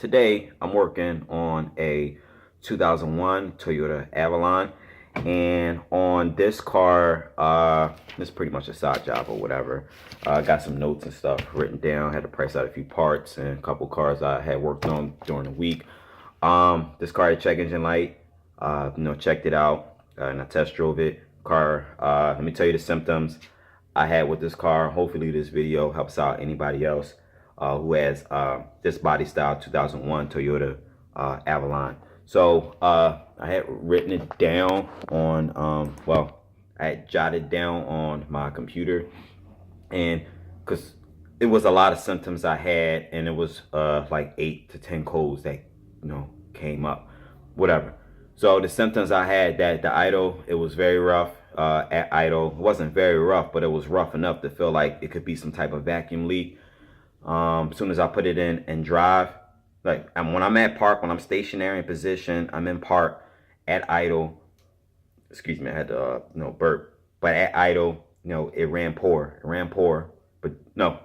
today I'm working on a 2001 Toyota Avalon, and on this car, it's pretty much a side job or whatever. Got some notes and stuff written down, had to price out a few parts and a couple cars I had worked on during the week. This car had check engine light, checked it out, and I test drove it. Let me tell you the symptoms I had with this car. Hopefully this video helps out anybody else who has this body style 2001 Toyota Avalon. So I had written it down on, I had jotted down on my computer, and because it was a lot of symptoms I had, and it was like 8 to 10 codes that came up, whatever. So the symptoms I had, that the idle, it was very rough. At idle, it wasn't very rough, but it was rough enough to feel like it could be some type of vacuum leak. As soon as I put it in and drive, like when I'm at park, when I'm stationary in position, I'm in park. At idle, excuse me, I had to burp. But at idle, it ran poor. But no,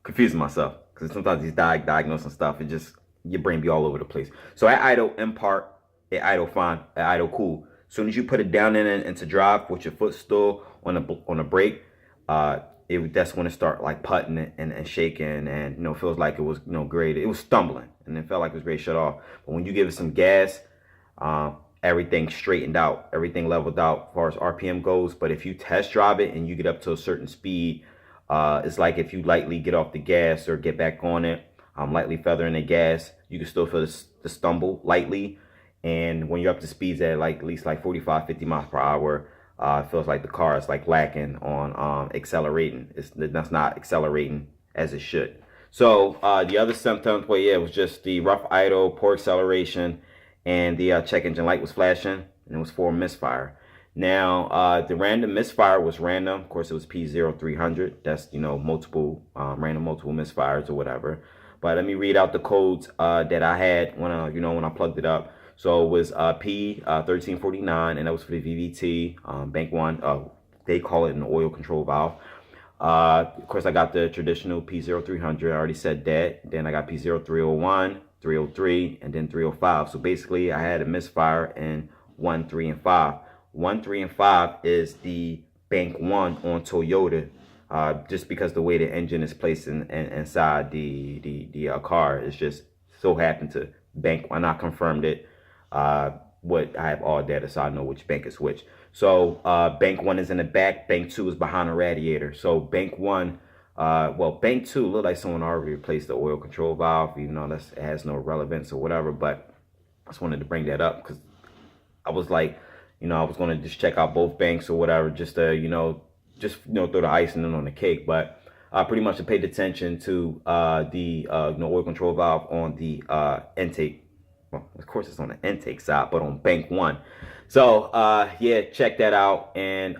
confusing myself because sometimes these diagnosing stuff, it just your brain be all over the place. So at idle, in park, at idle fine, at idle cool. As soon as you put it down into drive with your foot still on the brake, that's when it start like putting and shaking, and feels like it was great. It was stumbling and it felt like it was ready to shut off. But when you give it some gas, everything straightened out, everything leveled out as far as RPM goes. But if you test drive it and you get up to a certain speed, it's like if you lightly get off the gas or get back on it, lightly feathering the gas, you can still feel the stumble lightly. And when you're up to speeds at like at least like 45-50 miles per hour, it feels like the car is like lacking on accelerating. That's not accelerating as it should. So the other symptoms, well, yeah, it was just the rough idle, poor acceleration, and the check engine light was flashing, and it was for misfire. Now the random misfire was random. Of course, it was P1300. That's multiple random multiple misfires or whatever. But let me read out the codes that I had when I plugged it up. So it was P1349, and that was for the VVT, bank one. They call it an oil control valve. Of course, I got the traditional P0300. I already said that. Then I got P0301, 303, and then 305. So basically, I had a misfire in 1, 3, and 5. 1, 3, and 5 is the bank one on Toyota. Just because the way the engine is placed inside the car, is just so happened to bank, and I confirmed it. I have all data, so I know which bank is which. So bank one is in the back, bank two is behind the radiator. So bank one, bank two looked like someone already replaced the oil control valve, even though it has no relevance or whatever. But I just wanted to bring that up because I was like, I was going to just check out both banks or whatever, just to throw the icing on the cake. But I pretty much paid attention to the oil control valve on the intake. Well, of course it's on the intake side, but on bank one. So yeah, check that out. And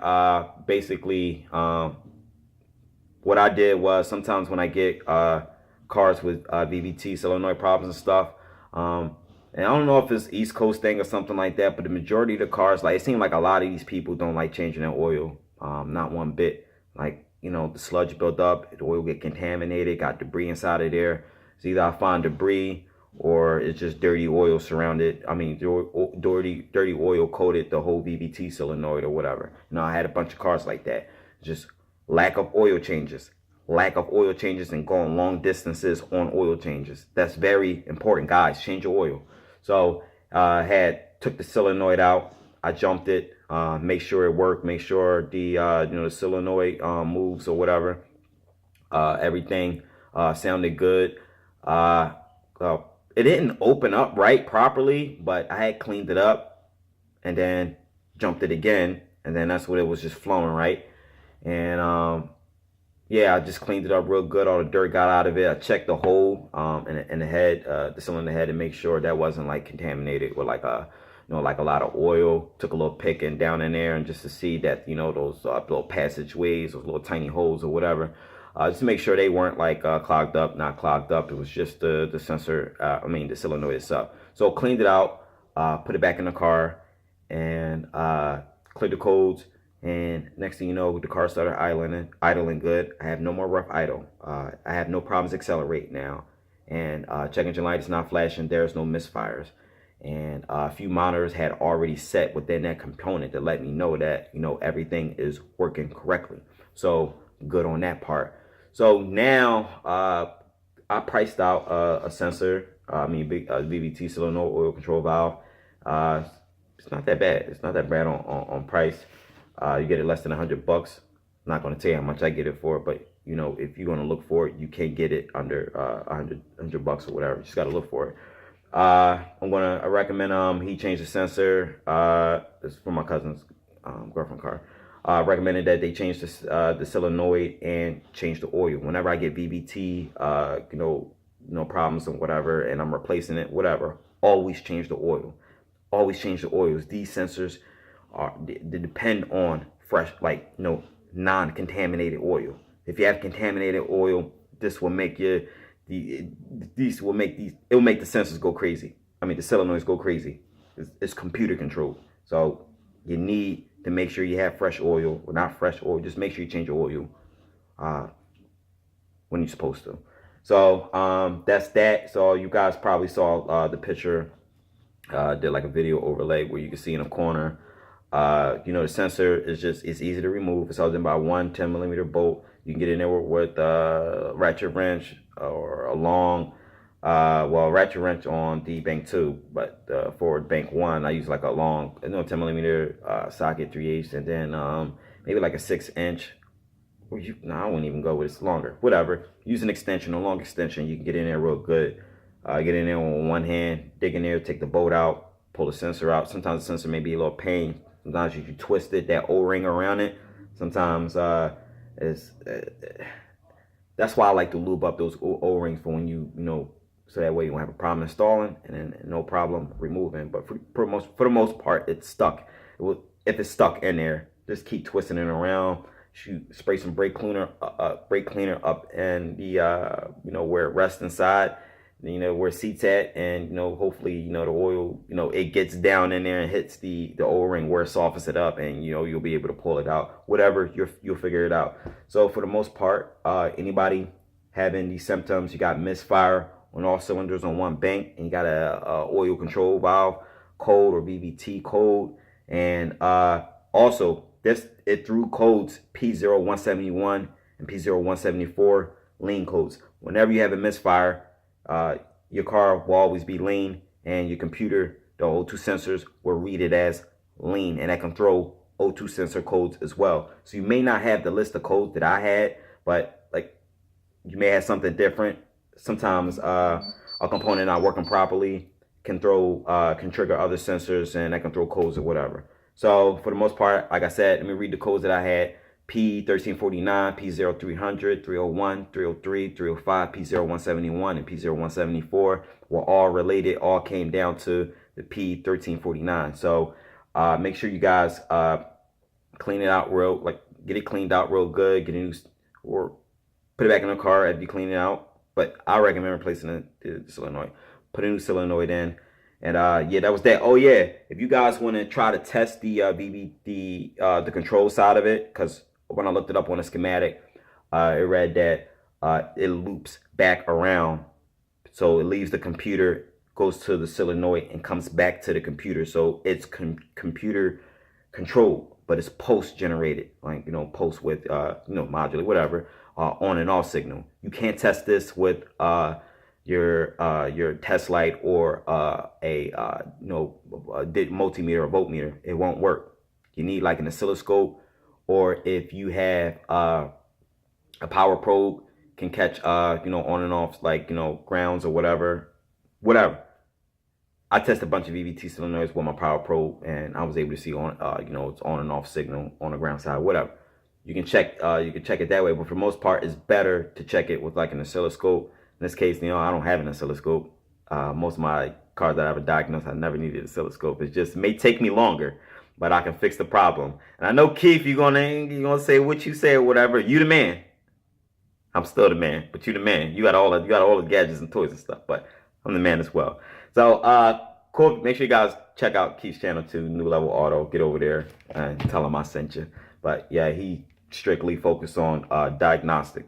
basically what I did was, sometimes when I get cars with VVT solenoid problems and stuff, and I don't know if it's East Coast thing or something like that, but the majority of the cars, like, it seems like a lot of these people don't like changing their oil. Not one bit. Like, the sludge built up, the oil get contaminated, got debris inside of there. It's either I find debris or it's just dirty oil surrounded. I mean, dirty oil coated the whole VVT solenoid or whatever. I had a bunch of cars like that. Just lack of oil changes. Lack of oil changes and going long distances on oil changes. That's very important, guys. Change your oil. So I took the solenoid out. I jumped it. Make sure it worked. Make sure the the solenoid moves or whatever. Everything sounded good. It didn't open up right properly, but I had cleaned it up and then jumped it again, and then that's what it was, just flowing right. And yeah, I just cleaned it up real good. All the dirt got out of it. I checked the hole in the head, the cylinder head, to make sure that wasn't like contaminated with like a like a lot of oil. Took a little picking down in there, and just to see that those little passageways, those little tiny holes or whatever, just to make sure they weren't like clogged up. Not clogged up. It was just the sensor. The solenoid itself. So cleaned it out, put it back in the car, and cleared the codes. And next thing you know, the car started idling good. I have no more rough idle. I have no problems accelerating now. and check engine light is not flashing. There's no misfires. And a few monitors had already set within that component to let me know that, you know, everything is working correctly. So good on that part. So now I priced out a sensor, VVT solenoid oil control valve. It's not that bad. It's not that bad on price. You get it less than $100. I'm not going to tell you how much I get it for, but you know, if you're going to look for it, you can't get it under $100 or whatever. You just got to look for it. I recommend he changed the sensor. This is for my cousin's girlfriend car. Recommended that they change the solenoid and change the oil. Whenever I get VVT, no problems and whatever, and I'm replacing it, whatever, always change the oil. Always change the oils. These sensors they depend on fresh, like, you know, non-contaminated oil. If you have contaminated oil, this will make it will make the sensors go crazy. I mean, the solenoids go crazy. It's computer controlled. So you need to make sure you have fresh oil, or not fresh oil. Just make sure you change your oil when you're supposed to. So that's that. So you guys probably saw the picture. Did like a video overlay where you can see in the corner. You know, the sensor is it's easy to remove. It's held in by one 10mm bolt. You can get in there with a ratchet wrench or a long, ratchet wrench on the bank 2, but for bank 1, I use like a long, 10mm socket 3/8, and then maybe like a 6-inch. I wouldn't even go with it's longer. Whatever. Use an extension, a long extension. You can get in there real good. Get in there on one hand, dig in there, take the bolt out, pull the sensor out. Sometimes the sensor may be a little pain. Sometimes you twist it, that O-ring around it. Sometimes that's why I like to lube up those O-rings for when you know, so that way you won't have a problem installing and then no problem removing. But for the most part, it's stuck. If it's stuck in there, just keep twisting it around. Spray some brake cleaner up and the where it rests inside. Where seats at, and hopefully the oil it gets down in there and hits the O-ring where it softens it up, and you'll be able to pull it out. Whatever, you'll figure it out. So for the most part, anybody having these symptoms, you got misfire on all cylinders on one bank, and you got a oil control valve code or VVT code, and also it threw codes P0171 and P0174 lean codes. Whenever you have a misfire, your car will always be lean, and your computer, the O2 sensors, will read it as lean, and that can throw O2 sensor codes as well. So you may not have the list of codes that I had, but like you may have something different. Sometimes a component not working properly can trigger other sensors, and that can throw codes or whatever. So for the most part, like I said, let me read the codes that I had. P1349, P0300, 301, 303, 305, P0171, and P0174 were all related, all came down to the P1349. So make sure you guys clean it out get it cleaned out real good, get a new, or put it back in the car after you clean it out. But I recommend replacing the solenoid. Put a new solenoid in. And yeah, that was that. Oh yeah, if you guys want to try to test the the control side of it, because when I looked it up on a schematic, it read that it loops back around, so it leaves the computer, goes to the solenoid, and comes back to the computer. So it's computer controlled, but it's post generated, like post with modulate, whatever, on and off signal. You can't test this with your test light or a multimeter or voltmeter. It won't work. You need like an oscilloscope, or if you have a power probe, can catch on and off, like grounds or whatever. I tested a bunch of VVT solenoids with my power probe, and I was able to see on it's on and off signal on the ground side, whatever. You can check it that way, but for the most part, it's better to check it with like an oscilloscope. In this case, I don't have an oscilloscope. Most of my cars that I have diagnosed, I never needed an oscilloscope. It may take me longer, but I can fix the problem. And I know, Keith, you're gonna say what you say or whatever. You the man. I'm still the man, but you the man. You got all the gadgets and toys and stuff, but I'm the man as well. So cool. Make sure you guys check out Keith's channel too, New Level Auto. Get over there and tell him I sent you. But yeah, he strictly focused on diagnostic.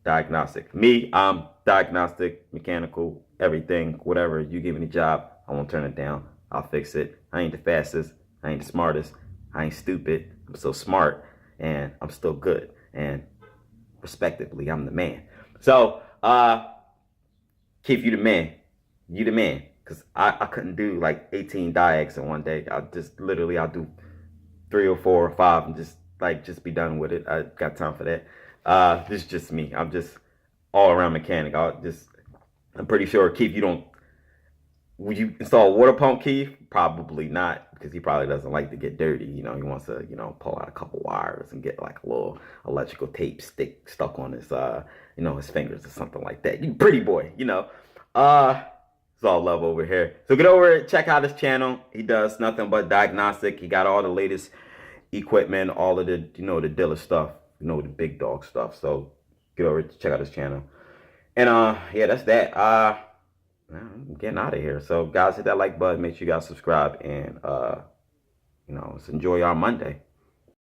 diagnostic. Me, I'm diagnostic, mechanical, everything, whatever. You give me the job, I won't turn it down. I'll fix it. I ain't the fastest. I ain't the smartest. I ain't stupid. I'm so smart, and I'm still good. And respectively, I'm the man. So, Keith, you the man. You the man. Because I couldn't do like 18 diags in one day. I'll do 3 or 4 or 5 and just be done with it. I got time for that. This is just me. I'm just all around mechanic. I'm pretty sure, Keith, would you install a water pump, Keith? Probably not, because he probably doesn't like to get dirty. He wants to, pull out a couple wires and get like a little electrical tape stick stuck on his, his fingers or something like that. You pretty boy, It's all love over here. So get over it, check out his channel. He does nothing but diagnostic. He got all the latest equipment, all of the, the dealer stuff, the big dog stuff. So get over it, check out his channel. And yeah, that's that. I'm getting out of here. So guys, hit that like button, make sure you guys subscribe, and let's enjoy our Monday.